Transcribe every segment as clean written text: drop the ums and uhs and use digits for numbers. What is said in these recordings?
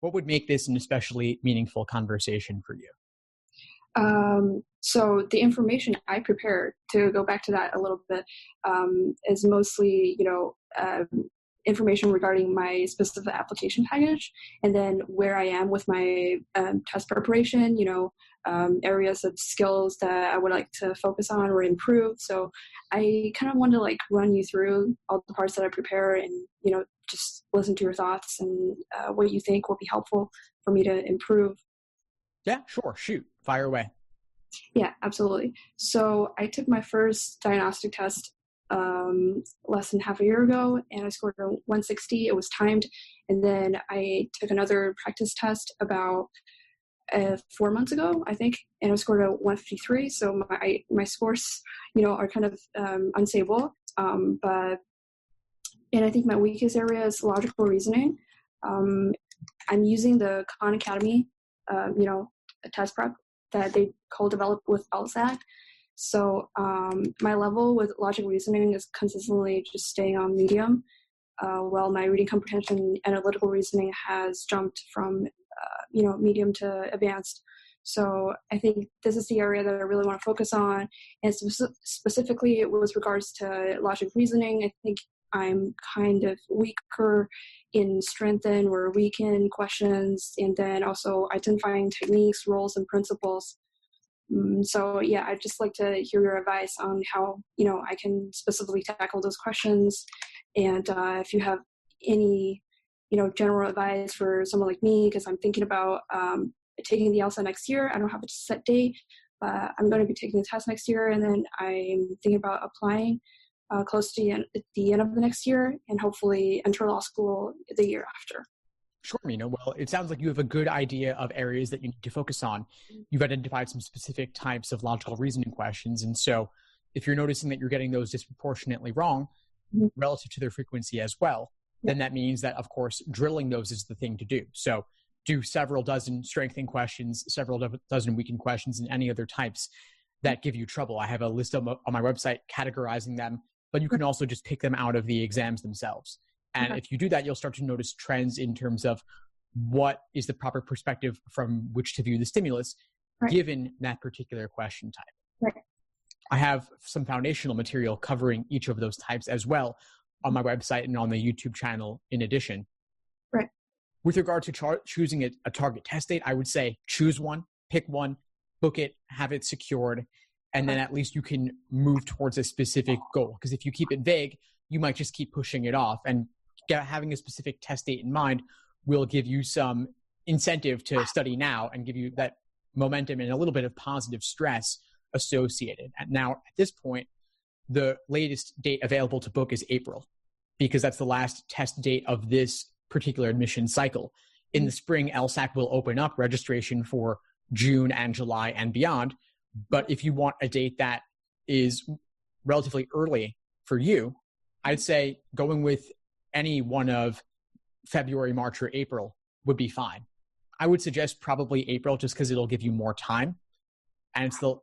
What would make this an especially meaningful conversation for you? So the information I prepare, to go back to that a little bit, is mostly, information regarding my specific application package, and then where I am with my test preparation, areas of skills that I would like to focus on or improve. So I kind of want to run you through all the parts that I prepare and, just listen to your thoughts and what you think will be helpful for me to improve. Yeah, sure. Shoot. Fire away. Yeah, absolutely. So I took my first diagnostic test less than half a year ago, and I scored a 160. It was timed. And then I took another practice test about 4 months ago, I think, and I scored a 153. So my scores, are kind of unstable. And I think my weakest area is logical reasoning. I'm using the Khan Academy, test prep that they co-developed with LSAT. So my level with logic reasoning is consistently just staying on medium, while my reading comprehension and analytical reasoning has jumped from medium to advanced. So I think this is the area that I really want to focus on. And specifically with regards to logic reasoning, I think I'm kind of weaker in strengthen or weaken questions, and then also identifying techniques, roles, and principles. So yeah, I'd just like to hear your advice on how, I can specifically tackle those questions. And if you have any, general advice for someone like me, because I'm thinking about taking the LSAT next year. I don't have a set date, but I'm going to be taking the test next year. And then I'm thinking about applying close to the end of the next year, and hopefully enter law school the year after. Sure, Mina. Well, it sounds like you have a good idea of areas that you need to focus on. You've identified some specific types of logical reasoning questions. And so if you're noticing that you're getting those disproportionately wrong relative to their frequency as well, then that means that, of course, drilling those is the thing to do. So do several dozen strengthening questions, several dozen weakened questions, and any other types that give you trouble. I have a list on my website categorizing them, but you can also just pick them out of the exams themselves. And if you do that, you'll start to notice trends in terms of what is the proper perspective from which to view the stimulus, given that particular question type. I have some foundational material covering each of those types as well on my website and on the YouTube channel in addition. With regard to choosing a target test date, I would say choose one, pick one, book it, have it secured, and then at least you can move towards a specific goal. Because if you keep it vague, you might just keep pushing it off. And having a specific test date in mind will give you some incentive to study now and give you that momentum and a little bit of positive stress associated. And now, at this point, the latest date available to book is April, because that's the last test date of this particular admission cycle. In the spring, LSAC will open up registration for June and July and beyond. But if you want a date that is relatively early for you, I'd say going with any one of February, March, or April would be fine. I would suggest probably April, just because it'll give you more time. And it's the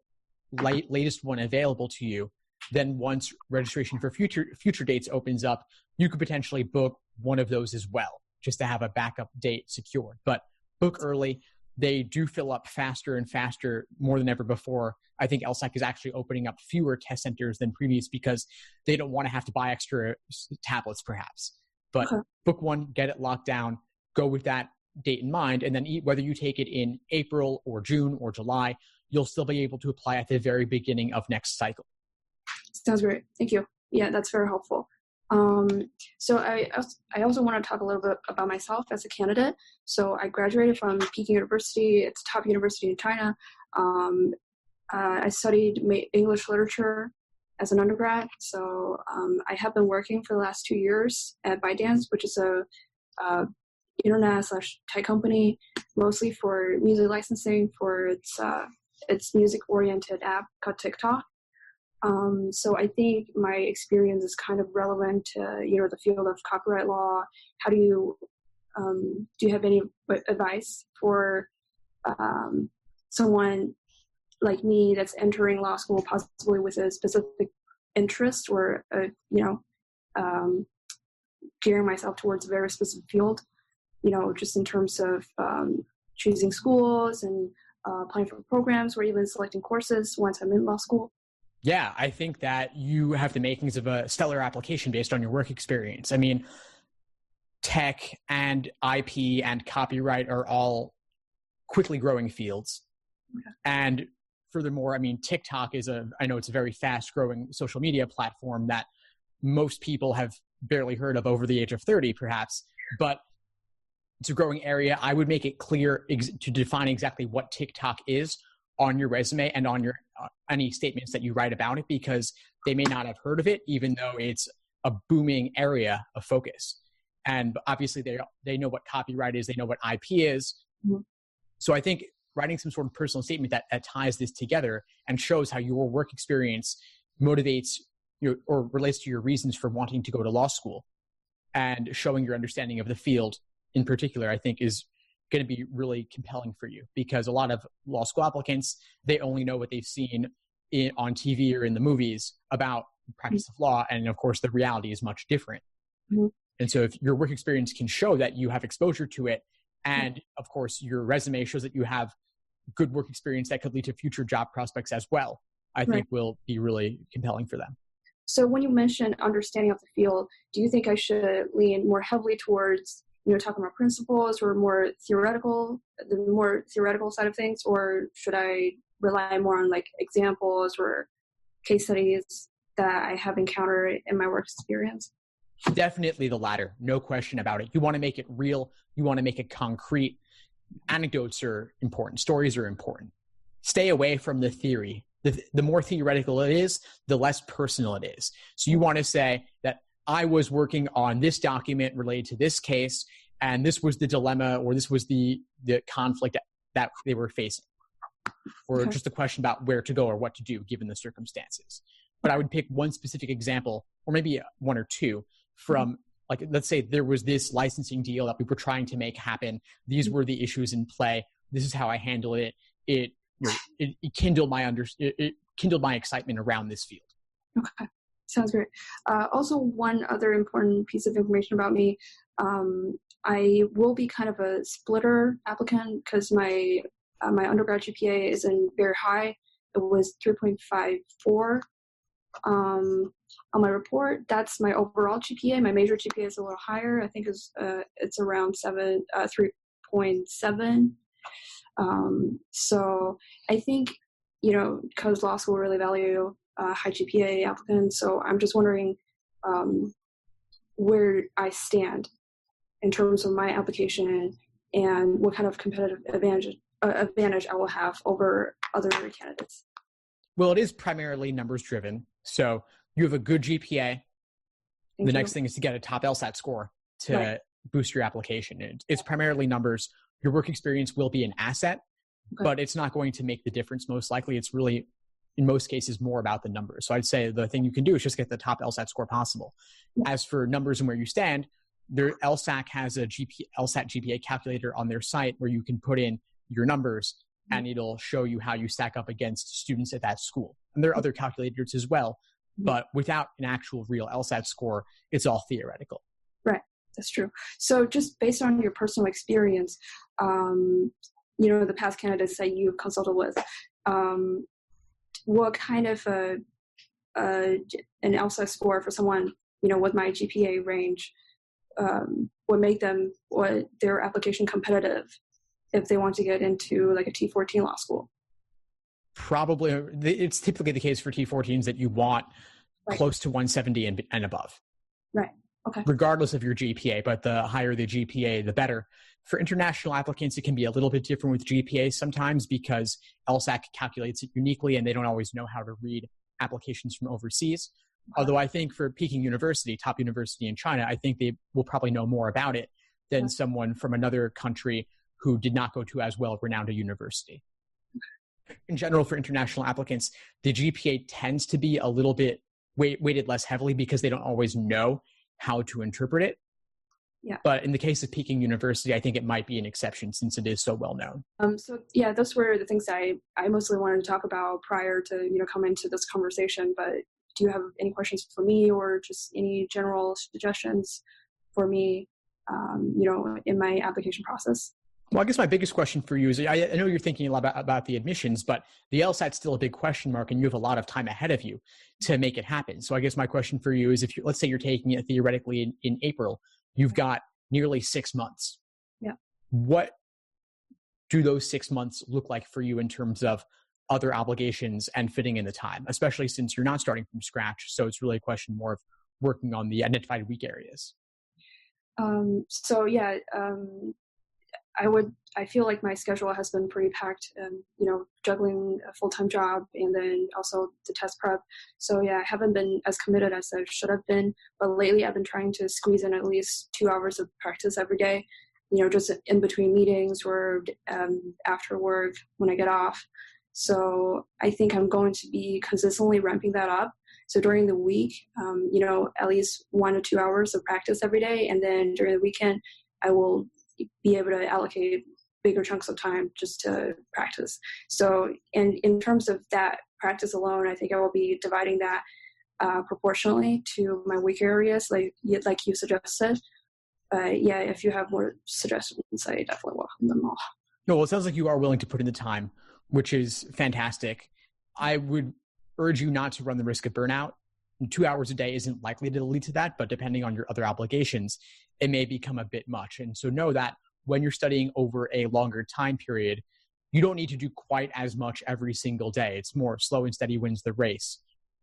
latest one available to you. Then once registration for future dates opens up, you could potentially book one of those as well, just to have a backup date secured. But book early. They do fill up faster and faster, more than ever before. I think LSAC is actually opening up fewer test centers than previous because they don't want to have to buy extra tablets, perhaps. But book one, get it locked down, go with that date in mind, and then whether you take it in April or June or July, you'll still be able to apply at the very beginning of next cycle. Sounds great. Thank you. Yeah, that's very helpful. So I also want to talk a little bit about myself as a candidate. So I graduated from Peking University. It's a top university in China. I studied English literature as an undergrad. So I have been working for the last 2 years at ByteDance, which is a internet/tech company, mostly for music licensing for its music-oriented app called TikTok. So I think my experience is kind of relevant to, the field of copyright law. How do you have any advice for someone like me that's entering law school, possibly with a specific interest or, gearing myself towards a very specific field, just in terms of choosing schools and applying for programs or even selecting courses once I'm in law school. Yeah, I think that you have the makings of a stellar application based on your work experience. I mean, tech and IP and copyright are all quickly growing fields. Okay. And furthermore, I mean, TikTok I know it's a very fast growing social media platform that most people have barely heard of over the age of 30, perhaps, but it's a growing area. I would make it clear to define exactly what TikTok is on your resume and on your any statements that you write about it, because they may not have heard of it, even though it's a booming area of focus. And obviously they know what copyright is, they know what IP is. Mm-hmm. So I think writing some sort of personal statement that ties this together and shows how your work experience motivates or relates to your reasons for wanting to go to law school, and showing your understanding of the field in particular, I think is going to be really compelling for you, because a lot of law school applicants, they only know what they've seen on TV or in the movies about the practice of law. And of course, the reality is much different. Mm-hmm. And so if your work experience can show that you have exposure to it, and of course, your resume shows that you have good work experience that could lead to future job prospects as well, I think will be really compelling for them. So when you mentioned understanding of the field, do you think I should lean more heavily towards talking about principles, or the more theoretical side of things, or should I rely more on like examples or case studies that I have encountered in my work experience? Definitely the latter, no question about it. You want to make it real. You want to make it concrete. Anecdotes are important. Stories are important. Stay away from the theory. The more theoretical it is, the less personal it is. So you want to say that I was working on this document related to this case, and this was the dilemma, or this was the conflict that they were facing, or just a question about where to go or what to do given the circumstances. But I would pick one specific example, or maybe one or two, from, like, let's say there was this licensing deal that we were trying to make happen. These were the issues in play. This is how I handled it. It kindled my excitement around this field. Okay. Sounds great. Also, one other important piece of information about me, I will be kind of a splitter applicant because my undergrad GPA isn't very high. It was 3.54 on my report. That's my overall GPA. My major GPA is a little higher. I think it's around 3.7. So I think, because law school really value high GPA applicants. So I'm just wondering where I stand in terms of my application and what kind of competitive advantage I will have over other candidates. Well, it is primarily numbers driven. So you have a good GPA. The next thing is to get a top LSAT score to boost your application. It's primarily numbers. Your work experience will be an asset, but it's not going to make the difference. Most likely, it's really, in most cases, more about the numbers. So I'd say the thing you can do is just get the top LSAT score possible. As for numbers and where you stand, LSAC has a LSAT GPA calculator on their site where you can put in your numbers, and it'll show you how you stack up against students at that school. And there are other calculators as well, but without an actual real LSAT score, it's all theoretical. Right. That's true. So just based on your personal experience, the past candidates that you've consulted with, what kind of an LSAT score for someone, with my GPA range, would make their application competitive if they want to get into like a T14 law school? Probably, it's typically the case for T14s that you want close to 170 and above. Right. Okay. Regardless of your GPA, but the higher the GPA, the better. For international applicants, it can be a little bit different with GPA sometimes because LSAC calculates it uniquely and they don't always know how to read applications from overseas. Although I think for Peking University, top university in China, I think they will probably know more about it than someone from another country who did not go to as well-renowned a university. In general, for international applicants, the GPA tends to be a little bit weighted less heavily because they don't always know how to interpret it. Yeah. But in the case of Peking University, I think it might be an exception since it is so well known. So yeah, those were the things I mostly wanted to talk about prior to, come into this conversation. But do you have any questions for me or just any general suggestions for me, in my application process? Well, I guess my biggest question for you is, I know you're thinking a lot about the admissions, but the LSAT's still a big question mark, and you have a lot of time ahead of you to make it happen. So I guess my question for you is, let's say you're taking it theoretically in April, you've got nearly 6 months. Yeah. What do those 6 months look like for you in terms of other obligations and fitting in the time, especially since you're not starting from scratch? So it's really a question more of working on the identified weak areas. I feel like my schedule has been pretty packed, juggling a full-time job and then also the test prep. So yeah, I haven't been as committed as I should have been, but lately I've been trying to squeeze in at least 2 hours of practice every day, just in between meetings or after work when I get off. So I think I'm going to be consistently ramping that up. So during the week, at least 1 to 2 hours of practice every day. And then during the weekend, I will be able to allocate bigger chunks of time just to practice. So in terms of that practice alone, I think I will be dividing that proportionally to my weak areas, like you suggested. If you have more suggestions, I definitely welcome them all. No, well, it sounds like you are willing to put in the time, which is fantastic. I would urge you not to run the risk of burnout. 2 hours a day isn't likely to lead to that, but depending on your other obligations, it may become a bit much. And so know that when you're studying over a longer time period, you don't need to do quite as much every single day. It's more slow and steady wins the race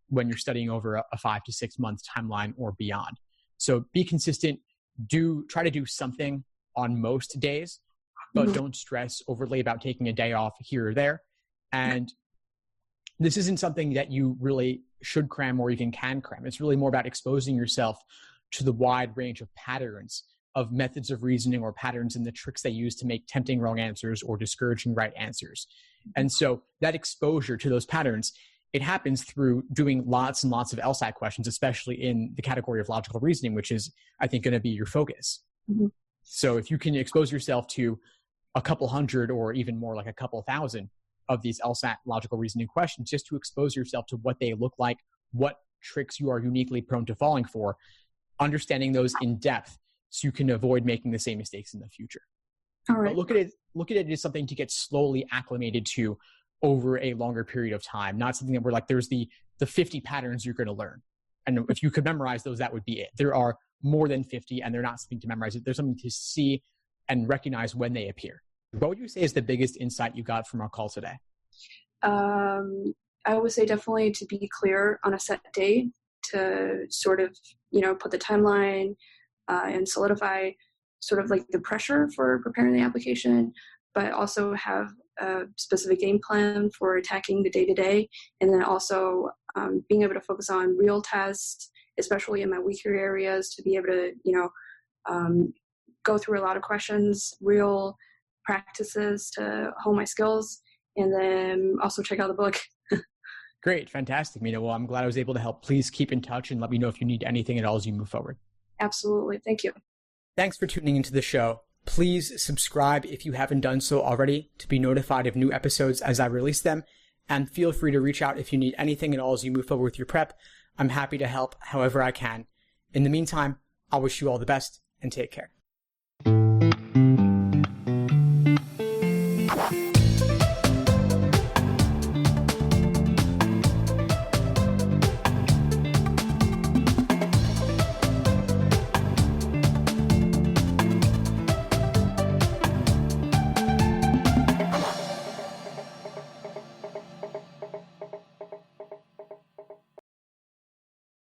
when you're studying over a 5 to 6 month timeline or beyond. So be consistent. Try to do something on most days, but don't stress overly about taking a day off here or there. And this isn't something that you really should cram or even can cram. It's really more about exposing yourself to the wide range of patterns of methods of reasoning or patterns and the tricks they use to make tempting wrong answers or discouraging right answers. And so that exposure to those patterns, it happens through doing lots and lots of LSAT questions, especially in the category of logical reasoning, which is, I think, going to be your focus. Mm-hmm. So if you can expose yourself to a couple hundred or even more, like a couple thousand of these LSAT logical reasoning questions, just to expose yourself to what they look like, what tricks you are uniquely prone to falling for, understanding those in depth so you can avoid making the same mistakes in the future. All right. But look at it as something to get slowly acclimated to over a longer period of time, not something that we're like, there's the 50 patterns you're going to learn. And if you could memorize those, that would be it. There are more than 50, and they're not something to memorize. There's something to see and recognize when they appear. What would you say is the biggest insight you got from our call today? I would say definitely to be clear on a set date, to sort of, put the timeline and solidify sort of like the pressure for preparing the application, but also have a specific game plan for attacking the day-to-day. And then also being able to focus on real tests, especially in my weaker areas, to be able to, go through a lot of questions, real practices to hone my skills, and then also check out the book. Great. Fantastic, Mina. Well, I'm glad I was able to help. Please keep in touch and let me know if you need anything at all as you move forward. Absolutely. Thank you. Thanks for tuning into the show. Please subscribe if you haven't done so already to be notified of new episodes as I release them. And feel free to reach out if you need anything at all as you move forward with your prep. I'm happy to help however I can. In the meantime, I'll wish you all the best and take care.